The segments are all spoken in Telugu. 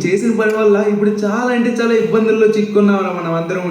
చేసిన పని వల్ల ఇప్పుడు చాలా అంటే చాలా ఇబ్బందుల్లో చిక్కున్నావురా మనం అందరం.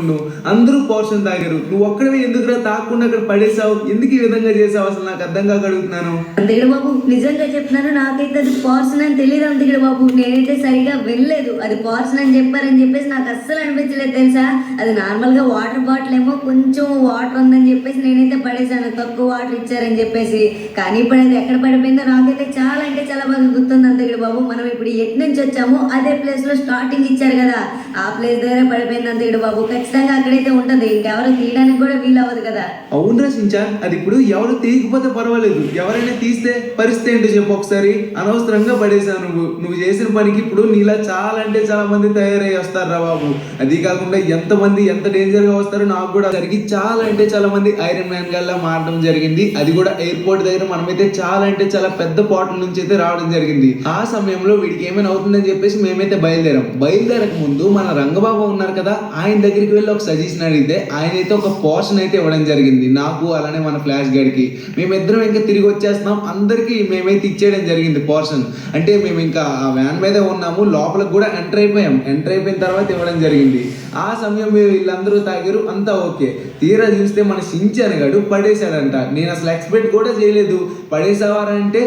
అందరూ పోర్షన్ తాగారు, నువ్వు ఒక్కడే ఎందుకురా తాగకుండా అక్కడ పడేసావు? ఎందుకు ఈ విధంగా చేసావు అసలు నాకు అర్థం కాక అడుగుతున్నాను. అంతేగా బాబు, నిజంగా చెప్తున్నాను, నాకైతే అది పోర్షన్ అని తెలియదు. అంతేగా బాబు, నేనైతే సరిగా వెళ్ళలేదు. అది పోర్షన్ అని చెప్పారని చెప్పేసి నాకు అస్సలు అనిపించలేదు తెలుసా. అది నార్మల్ గా వాటర్ బాటిల్ ఏమో కొంచెం వాటర్ ఉందని చెప్పేసి నేనైతే పడేసాను, తక్కువ వాటర్ ఇచ్చారని చెప్పేసి. కానీ ఇప్పుడు అది ఎక్కడ పడిపోయిందో నాకైతే చాలా అంటే చాలా బాగా గుర్తుంది. అంతేగా బాబు, మనం ఇప్పుడు ఎటు నుంచి వచ్చామో అదే ప్లేస్ లో స్టార్టింగ్ ఇచ్చారు కదా, ఆ ప్లేస్ దగ్గర పడిపోయింది. అంతేగా బాబు, ఖచ్చితంగా అక్కడైతే ఉంటది, ఇంకెవరు తీయడానికి కూడా వీలు అవ్వదు కదా. అవునరా సించాన్, అది ఇప్పుడు ఎవరు తీయకపోతే పర్వాలేదు, ఎవరైనా తీస్తే పరిస్థితి ఏంటో చెప్పు ఒకసారి. అనవసరంగా పడేసావు నువ్వు చేసిన పనికి ఇప్పుడు నీలా చాలా అంటే చాలా మంది తయారై వస్తారా బాబు. అది కాకుండా ఎంతమంది ఎంత డేంజర్ గా వస్తారో నాకు కూడా జరిగి చాలా అంటే చాలా మంది ఐరన్ మ్యాన్ గల్లా మారడం జరిగింది. అది కూడా ఎయిర్పోర్ట్ దగ్గర మనమైతే చాలా అంటే చాలా పెద్ద పోర్టల్ నుంచి అయితే రావడం జరిగింది. ఆ సమయంలో వీడికి ఏమైనా అవుతుందని చెప్పేసి మేమైతే బయలుదేరక ముందు మన రంగబాబు ఉన్నారు కదా, ఆయన దగ్గరికి వెళ్ళి ఒక సజెషన్ అడిగితే ఆయన అయితే ఒక పోర్షన్ అయితే ఇవ్వడం జరిగింది నాకు, అలానే మన ఫ్లాష్ గడికి. మేమిద్దరం ఇంకా తిరిగి వచ్చేస్తున్నాం, అందరికి మేమైతే ఇచ్చేయడం జరిగింది పోర్షన్. అంటే మేము ఇంకా ఆ వ్యాన్ మీదే ఉన్నాము, లోపలికి కూడా ఎంటర్ అయిపోయిన తర్వాత ఇవ్వడం జరిగింది. ఆ సమయం వీళ్ళందరూ తాగారు, అంతా ఓకే. తీరా చూస్తే మన సించాన్ గాడు పడేశాడంట. నేను అసలు ఎక్స్పెక్ట్ కూడా చేయలేదు. పడేసావారంటే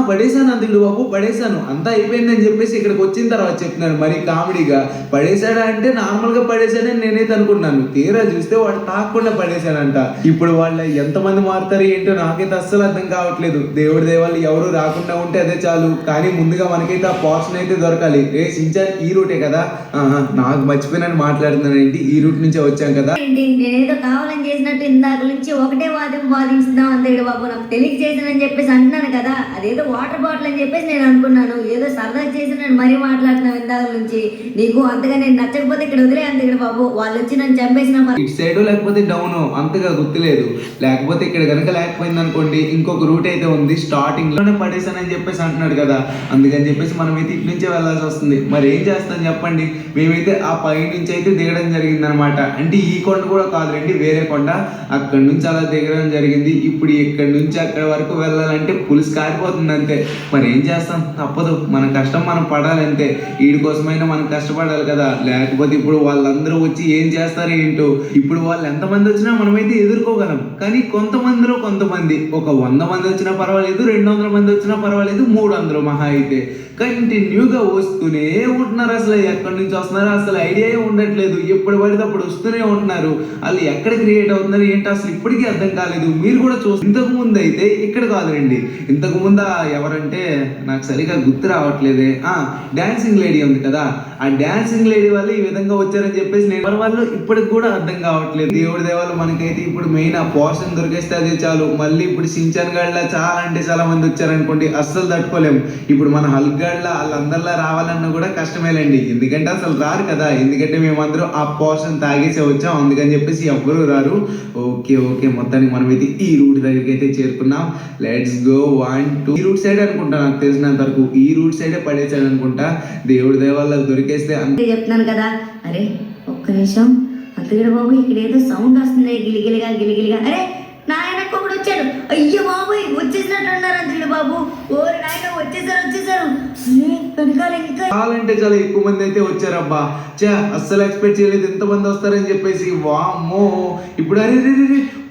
పడేసాను అందుకు బాబు, పడేసాను, అంతా అయిపోయిందని చెప్పేసి ఇక్కడికి వచ్చిన తర్వాత చెప్తున్నాను మరి కామెడీగా. పడేశాడా అంటే నార్మల్ గా పడేశాడని నేనైతే అనుకున్నాను. తీరా చూస్తే వాడు తాకుండా పడేశాడంట. ఇప్పుడు వాళ్ళు ఎంతమంది మారుతారు ఏంటో నాకైతే అస్సలు అర్థం కావట్లేదు. దేవుడి దేవాళ్ళు ఎవరు రాకుండా ఉంటే అదే చాలు, కానీ ముందుగా మనకైతే ఆ పోర్షన్ అయితే దొరకాలి. సించాన్ ఈ రూటే కదా, నాకు మర్చిపోయినని మాట్లాడుతున్నాను ఏంటి, ఈ రూట్ నుంచే వచ్చాం కదా. నేనేదో కావాలని చేసినట్టు ఇందాక నుంచి ఒకటే వాదిస్తున్నాం. అంతేగా బాబు, నాకు తెలియక చేసానని చెప్పేసి అంటున్నాను కదా, అదేదో వాటర్ బాటిల్ అని చెప్పేసి నేను అనుకున్నాను. ఏదో సరదా చేసినట్టు మరీ మాట్లాడుతున్నావు ఇందాక నుంచి. నీకు అంతగా నేను నచ్చకపోతే ఇక్కడ వదిలే. అంతేగా బాబు, వాళ్ళు వచ్చి నన్ను చంపేసిన ఇటు సైడ్ లేకపోతే డౌన్ అంతగా గుర్తులేదు. లేకపోతే ఇక్కడ కనుక లేకపోయింది అనుకోండి, ఇంకొక రూట్ అయితే ఉంది, స్టార్టింగ్ లోనే పడేసానని చెప్పేసి అంటున్నాడు కదా, అందుకని చెప్పేసి మనమైతే ఇటు నుంచే వెళ్ళాల్సి వస్తుంది. మరి ఏం చేస్తాం చెప్పండి. మేమైతే ఆ పై నుంచి అయితే దిగడం జరిగింది అనమాట. అంటే ఈ కొండ కూడా కాదులేండి, వేరే కొండ, అక్కడి నుంచి అలా దిగడం జరిగింది. ఇప్పుడు ఇక్కడి నుంచి అక్కడి వరకు వెళ్ళాలంటే పులుసు కారిపోతుంది అంతే. మరి ఏం చేస్తాం, తప్పదు, మన కష్టం మనం పడాలంతే. వీడి కోసమైనా మనం కష్టపడాలి కదా, లేకపోతే ఇప్పుడు వాళ్ళందరూ వచ్చి ఏం చేస్తారు ఏంటో. ఇప్పుడు వాళ్ళు ఎంతమంది వచ్చినా మనమైతే ఎదుర్కోగలం, కానీ కొంతమంది ఒక 100 మంది వచ్చినా పర్వాలేదు, 200 మంది వచ్చినా పర్వాలేదు, 300 మహా అయితే కంటిన్యూగా వస్తూనే ఉంటున్నారు. అసలు ఎక్కడి నుంచి వస్తున్నారో అసలు ఐడియా ఉండట్లేదు. ఎప్పుడు పడితే అప్పుడు వస్తూనే ఉంటున్నారు. వాళ్ళు ఎక్కడ క్రియేట్ అవుతున్నారు ఏంటో అసలు ఇప్పటికీ అర్థం కాలేదు. మీరు కూడా ఇంతకు ముందు అయితే ఇక్కడ కాదులేండి, ఇంతకు ముందు ఎవరంటే నాకు సరిగా గుర్తు రావట్లేదే, డాన్సింగ్ లేడీ ఉంది కదా, ఆ డాన్సింగ్ లేడీ వాళ్ళు ఈ విధంగా వచ్చారని చెప్పేసి నేను వాళ్ళు ఇప్పటికి కూడా అర్థం కావట్లేదు. దేవుడి దేవాళ్ళు మనకైతే ఇప్పుడు మెయిన్ ఆ పోర్షన్ దొరికేస్తే అదే చాలు. మళ్ళీ ఇప్పుడు సించాన్ గడ్లా చాలా అంటే చాలా మంది వచ్చారనుకోండి, అస్సలు తట్టుకోలేము. ఇప్పుడు మన హల్క్ గడ్లా వాళ్ళందరిలా రావాలన్నా కూడా కష్టమేలండి, ఎందుకంటే అసలు రారు కదా. ఎందుకంటే మేమందరం ఆ పోర్షన్ తాగేసే వచ్చాం, అందుకని చెప్పేసి ఎవ్వరూ రారు. ఓకే మొత్తానికి మనమైతే ఈ రూట్ దగ్గరికి అయితే చేరుకున్నాం. లెట్స్ గో 1 2 ఈ రూట్ సైడ్ అనుకుంటా, నాకు తెలిసినంత వరకు ఈ రూట్ సైడే పడేసాడు అనుకుంటా. దేవుడి దేవాళ్ళు దొరికేస్తే అంతే చెప్తున్నాను కదా. అరే ఒక్క నిమిషం, అంతేగా బాబు, ఇక్కడ ఏదో సౌండ్ వస్తుంది, గిలిగిలిగా. అరే నాయనకు ఒకడు వచ్చాడు. అయ్యో బాబోయ్, వచ్చేసినట్టున్నారు అంతేగా బాబు. ఓరి నాయన, వచ్చేసారు. చాలా అంటే చాలా ఎక్కువ మంది అయితే వచ్చారబ్బా. అస్సలు ఎక్స్పెక్ట్ చేయలేదు ఎంతమంది వస్తారని చెప్పేసి. వామ్మో, ఇప్పుడు అరే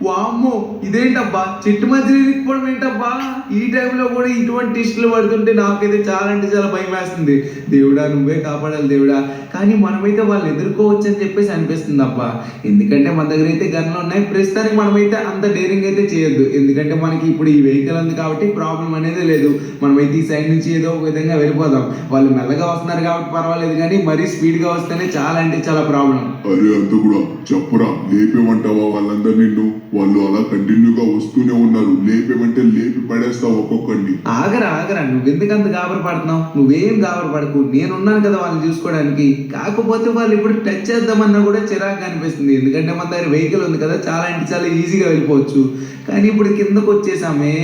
వామ్మో, ఇదేంటబ్బా చెట్టు మధ్య ఇరిగిపోవడం ఏంటబ్బా. ఈ టైంలో కూడా ఇటువంటి టెస్టులు పడుతుంటే నాకైతే చాలా అంటే చాలా భయం వేస్తుంది. దేవుడా నువ్వే కాపాడాలి దేవుడా. కానీ మనమైతే వాళ్ళు ఎదుర్కోవచ్చు అని చెప్పేసి అనిపిస్తుంది అబ్బా. ఎందుకంటే మన దగ్గర అయితే గన్లు ఉన్నాయి. ప్రస్తుతానికి మనమైతే అంత డేరింగ్ అయితే చేయొద్దు, ఎందుకంటే మనకి ఇప్పుడు ఈ వెహికల్ ఉంది కాబట్టి ప్రాబ్లం అనేది లేదు. మనమైతే ఈ సైడ్ నుంచి ఏదో ఒక విధంగా వెళ్ళిపోదాం. వాళ్ళు మెల్లగా వస్తున్నారు కాబట్టి పర్వాలేదు, కానీ మరీ స్పీడ్ గా వస్తేనే చాలా అంటే చాలా ప్రాబ్లం. అరే అంత కూడా చెప్పరా, లేపేమంటావా వాళ్ళందరూ నిన్ను? వాళ్ళు అలా కంటిన్యూగా వస్తూనే ఉన్నారు, లేపేమంటే లేపి పడేస్తావు ఒక్కొక్కడిని. ఆగరా, నువ్వెందుకంత గాబరపడుతున్నావు? నువ్వేం గాబరపడకు, నేనున్నాను కదా వాళ్ళని చూసుకోవడానికి. కాకపోతే వాళ్ళు ఇప్పుడు టచ్ చేద్దామన్నా కూడా చిరాకు అనిపిస్తుంది, ఎందుకంటే మన దగ్గర వెహికల్ ఉంది కదా, చాలా అంటే చాలా ఈజీగా వెళ్ళిపోవచ్చు. కానీ ఇప్పుడు కిందకు వచ్చేసామే.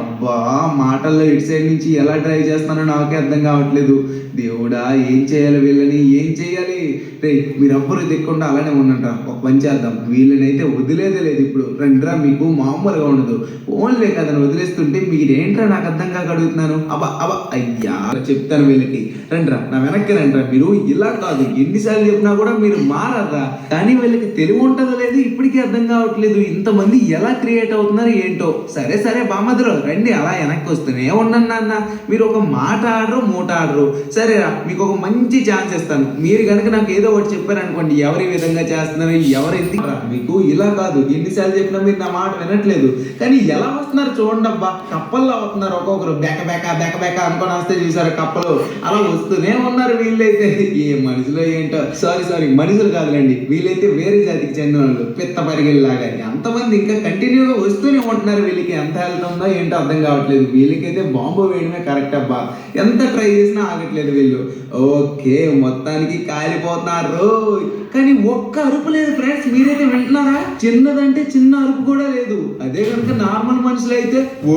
అబ్బా, మాటల్లో ఇటు సైడ్ నుంచి ఎలా డ్రైవ్ చేస్తున్నానో నాకే అర్థం కావట్లేదు. దేవుడా ఏం చేయాలి వీళ్ళని, ఏం చేయాలి? రే మీరెవ్వరు దిక్కుండా అలానే ఉన్నంట. ఒక పని చేద్దాం, వీళ్ళనైతే వదిలేదే లేదు. ఇప్పుడు రండిరా, మీకు మామూలుగా ఉండదు. ఓన్లే కదని వదిలేస్తుంటే మీరేంట్రా నాకు అర్థం కాక అడుగుతున్నాను. అబ్బా అయ్యా చెప్తాను వీళ్ళకి. రండిరా, నా వెనక్కి రండిరా. మీరు ఇలా కాదు, ఎన్నిసార్లు చెప్పినా కూడా మీరు మారరా. కానీ వీళ్ళకి తెలివి ఉంటుందో లేదు ఇప్పటికీ అర్థం కావట్లేదు. ఇంతమంది ఎలా క్రియేట్ అవుతున్నారు ఏంటో. సరే బామద్రు రండి, అలా వెనక్కి వస్తూనే ఉండండి నాన్న. మీరు ఒక మాట ఆడరు, మూట ఆడరు. సరేరా, మీకు ఒక మంచి ఛాన్స్ ఇస్తాను. మీరు కనుక నాకు ఏదో ఒకటి చెప్పారనుకోండి, ఎవరి విధంగా చేస్తున్నారు, ఎవరు ఎందుకు మీకు ఇలా కాదు, ఎన్నిసార్లు చెప్పినా మీరు నా మాట వినట్లేదు. కానీ ఎలా వస్తున్నారు చూడండి అబ్బా, కప్పల్లో వస్తున్నారు. ఒక్కొక్కరు బెక అనుకొని వస్తే చూసారు కప్పలు, అలా వస్తూనే ఉన్నారు వీళ్ళైతే. ఏ మనుషులు ఏంటో. సారీ మనుషులు కాదులేండి, వీళ్ళైతే వేరే జాతికి చెందిన వాళ్ళు, పిత్త పరిగెల్లాగా. అంతమంది ఇంకా కంటిన్యూగా వస్తూనే ఉంటున్నారు. వీళ్ళకి ఎంత హెల్త్ ఉందో ఏంటో అర్థం కావట్లేదు. వీళ్ళకైతే బాంబు వేయడమే కరెక్ట్ అబ్బా. ఎంత ట్రై చేసినా ఆగట్లేదు వీళ్ళు. ఓకే, మొత్తానికి కాలిపోతున్నారు. కానీ ఒక్క అరుపు లేదు ఫ్రెండ్స్, మీరైతే వింటున్నారా? చిన్నదంటే చిన్న అరుపు కూడా లేదు. అదే కనుక నార్మల్ మనుషులు అయితే ఓ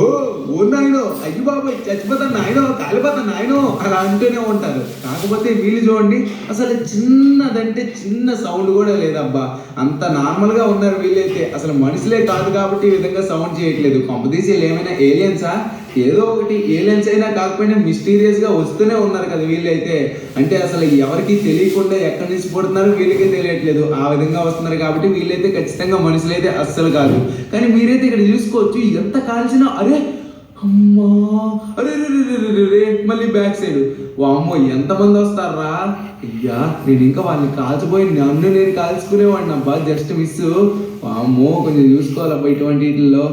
నాయనో, అయ్యి బాబాయ్ చచ్చిపోతాను నాయనో, కాలిపోతాను నాయనో అలా అంటూనే ఉంటారు. కాకపోతే వీళ్ళు చూడండి, అసలు చిన్నదంటే చిన్న సౌండ్ కూడా లేదబ్బా. అంత నార్మల్ గా ఉన్నారు వీళ్ళైతే. అసలు మనుషులే కాదు కాబట్టి ఈ విధంగా సౌండ్ చేయట్లేదు. కొంపదీసి ఏమైనా ఏలియన్సా? ఏదో ఒకటి ఏలియన్స్ అయినా కాకపోయినా మిస్టీరియస్ గా వస్తూనే ఉన్నారు కదా వీళ్ళైతే. అంటే అసలు ఎవరికి తెలియకుండా ఎక్కడి నుంచి పుడుతున్నారు వీళ్ళకే తెలియట్లేదు. ఆ విధంగా వస్తున్నారు కాబట్టి వీళ్ళైతే ఖచ్చితంగా మనుషులైతే అస్సలు కాదు. కానీ మీరైతే ఇక్కడ చూసుకోవచ్చు, ఎంత కాల్చినా అరే అమ్మా, అరే మళ్ళీ బ్యాక్ సైడ్. వామ్మో ఎంతమంది వస్తారా? అయ్యా, నేను ఇంకా వాళ్ళని కాల్చిపోయి నన్ను నేను కాల్చుకునేవాడిని అబ్బా, జస్ట్ మిస్. వామ్మో, కొంచెం చూసుకోవాలబ్బా ఇటువంటి వీటిల్లో.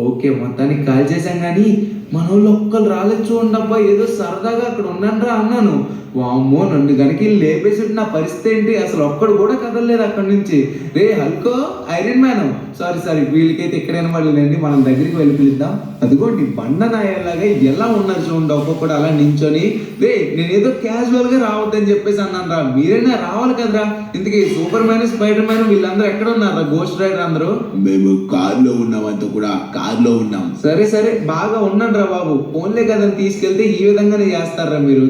ఓకే, మొత్తానికి కాల్చేసాం. కానీ మన వాళ్ళు ఒక్కరు రాలేదు చూడండి అబ్బా. ఏదో సరదాగా అక్కడ ఉన్నానరా అన్నాను. వామ్మో, నన్ను గనికి లేపేసి నా పరిస్థితి ఏంటి? అసలు ఒక్కడు కూడా కదలలేదు అక్కడి నుంచి. రే హల్కో, ఐరన్ మ్యాన్, సారీ వీళ్ళకైతే ఎక్కడైనా వాళ్ళండి, మనం దగ్గరికి వెళ్ళి పిలుద్దాం. అదిగోండి బండ నాయలాగా ఎలా ఉన్నారు చూడండి ఒక్కొక్కడు అలా నించొని. రే నేనేదో క్యాజువల్ గా రావద్దని చెప్పేసి అన్నాను రా, మీరైనా రావాలి కదరా. ఇంతకీ సూపర్ మ్యాన్, స్పైడర్ మ్యాన్ వీళ్ళందరూ ఎక్కడ ఉన్నారా? గోస్ట్ రైడర్ అందరూ? మేము కార్లో ఉన్నాం, అంతా కూడా కార్లో ఉన్నాం. సరే బాగా ఉన్నాను రా బాబు. ఫోన్లే కదని తీసుకెళ్తే ఈ విధంగానే చేస్తారా మీరు?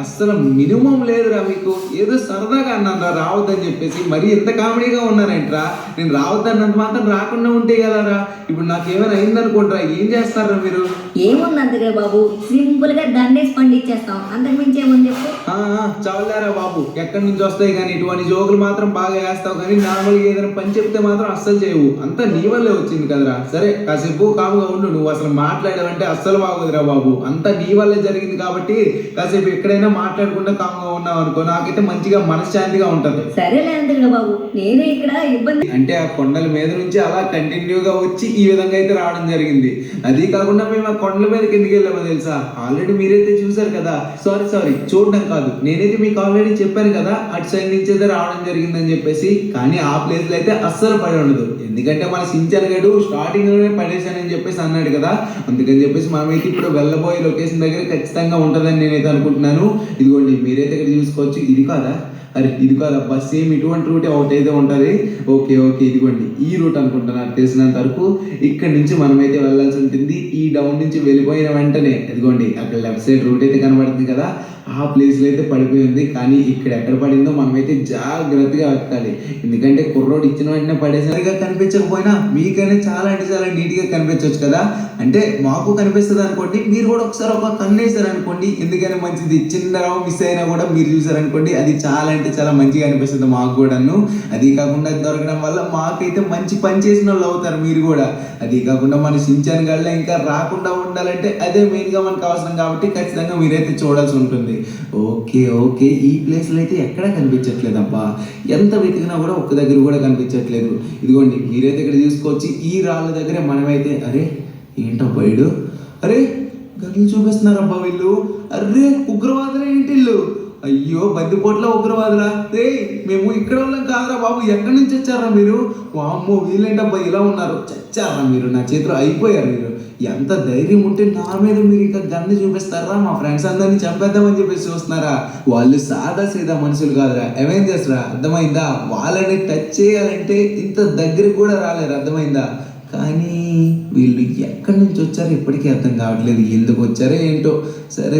అస్సలు మినిమం లేదురా మీకు. ఏదో సరదాగా అన్నాను రా రావద్దని చెప్పేసి, మరి ఎంత కామెడీగా ఉన్నారేంట్రా? నేను రావద్దన్నంత మాత్రం రాకుండా ఉంటే కదరా. ఇప్పుడు నాకేమైనా అయిందనుకుంటారా, ఏం చేస్తారా మీరు? ఏముంది అంతగా బాబు, సింపుల్ గా దండేసి పండించేస్తాం, అంతకు మించి ఏముంది చెప్పు. చాలారా బాబు, ఎక్కడి నుంచి వస్తాయి కానీ ఇటువంటి జోకులు మాత్రం బాగా వేస్తావు. కానీ నార్మల్గా ఏదైనా పని చెప్తే మాత్రం అస్సలు చేయవు. అంతా నీ వల్లే వచ్చింది కదరా. సరే కాసేపు కాముగా ఉండు. నువ్వు అసలు మాట్లాడావంటే అస్సలు బాగోదురా బాబు. అంతా నీ వల్లే జరిగింది కాబట్టి కాసేపు ఎక్కడైనా మాట్లాడకుండా కాముగా ఉన్నావు అనుకో, నాకైతే మంచిగా మనశ్శాంతిగా ఉంటది. సరేలే అంతగా బాబు, నేనే ఇక్కడ ఇబ్బంది. అంటే ఆ కొండల మీద నుంచి అలా కంటిన్యూగా వచ్చి ఈ విధంగా అయితే రావడం జరిగింది. అది కాకుండా మేము ఆ కొండల మీదకి ఎందుకు వెళ్ళామో తెలుసా? ఆల్రెడీ మీరైతే చూసారు కదా. సారీ చూడడం కాదు, నేనైతే మీకు ఆల్రెడీ చెప్పాను కదా అటు సైడ్ నుంచి అయితే రావడం జరిగిందని చెప్పేసి. కానీ ఆ ప్లేస్ లో అయితే అస్సలు పడి ఉండదు. ఎందుకంటే మన సించన్ గడు స్టార్టింగ్ లోనే పడేసానని చెప్పేసి అన్నాడు కదా. అందుకని చెప్పేసి మనమైతే ఇప్పుడు వెళ్ళబోయే లొకేషన్ దగ్గర ఖచ్చితంగా ఉంటుందని నేనైతే అనుకుంటున్నాను. ఇదిగోండి మీరైతే ఇక్కడ చూసుకోవచ్చు. ఇది కాదా? అరే ఇది కాదబ్బా, సేమ్ ఇటువంటి రూటే ఒకటి అయితే ఉంటుంది. ఓకే ఇదిగోండి ఈ రూట్ అనుకుంటున్నా నాకు తెలిసినంత వరకు. ఇక్కడ నుంచి మనమైతే వెళ్ళాల్సి ఉంటుంది. ఈ డౌన్ నుంచి వెళ్ళిపోయిన వెంటనే ఇదిగోండి అక్కడ లెఫ్ట్ సైడ్ రూట్ అయితే కనబడుతుంది కదా, ఆ ప్లేస్లో అయితే పడిపోయింది. కానీ ఇక్కడ ఎక్కడ పడిందో మనమైతే జాగ్రత్తగా వెతకాలి. ఎందుకంటే కుర్రోడు ఇచ్చిన వెంటనే పడేసరిగా కనిపించకపోయినా మీకైనా చాలా అంటే చాలా నీట్గా కనిపించవచ్చు కదా. అంటే మాకు కనిపిస్తుంది అనుకోండి, మీరు కూడా ఒకసారి ఒక కన్నేసారు అనుకోండి, ఎందుకైనా మంచిది. చిన్న మిస్ అయినా కూడా మీరు చూసారనుకోండి, అది చాలా అంటే చాలా మంచిగా అనిపిస్తుంది మాకు కూడాను. అది కాకుండా దొరకడం వల్ల మాకైతే మంచి పని చేసిన వాళ్ళు అవుతారు మీరు కూడా. అది కాకుండా మన సించాన్ గళ్ళ ఇంకా రాకుండా ఉండాలంటే అదే మెయిన్గా మనకు అవసరం కాబట్టి ఖచ్చితంగా మీరైతే చూడాల్సి ఉంటుంది. ఓకే ఈ ప్లేస్లో అయితే ఎక్కడా కనిపించట్లేదు అబ్బా. ఎంత వెతికినా కూడా ఒక్క దగ్గర కూడా కనిపించట్లేదు. ఇదిగోండి మీరైతే ఇక్కడ చూసుకోవచ్చు. ఈ రాళ్ళ దగ్గరే మనమైతే అరే ఏంటబ్బా వీడు, అరే గన్నులు చూపిస్తున్నారబ్బా వీళ్ళు. అరే ఉగ్రవాదులు ఏంటి వీళ్ళు? అయ్యో బందిపోట్ల ఉగ్రవాదులా? రే మేము ఇక్కడ వాళ్ళం కాదురా బాబు, ఎక్కడి నుంచి వచ్చారా మీరు? వామ్మో వీళ్ళేంటబ్బా ఇలా ఉన్నారు? చచ్చారా మీరు? నా చేతిలో అయిపోయారు మీరు. ఎంత ధైర్యం ఉంటే నా మీద మీరు ఇంకా గన్ను చూపిస్తారా? మా ఫ్రెండ్స్ అందరినీ చంపేద్దామని చెప్పేసి చూస్తున్నారా? వాళ్ళు సాదా సీదా మనుషులు కాదురా, అవెంజర్స్ రా, అర్థమైందా? వాళ్ళని టచ్ చేయాలంటే ఇంత దగ్గరికి కూడా రాలేరు, అర్థమైందా? కానీ వీళ్ళు ఎక్కడి నుంచి వచ్చారో ఇప్పటికీ అర్థం కావట్లేదు. ఎందుకు వచ్చారో ఏంటో. సరే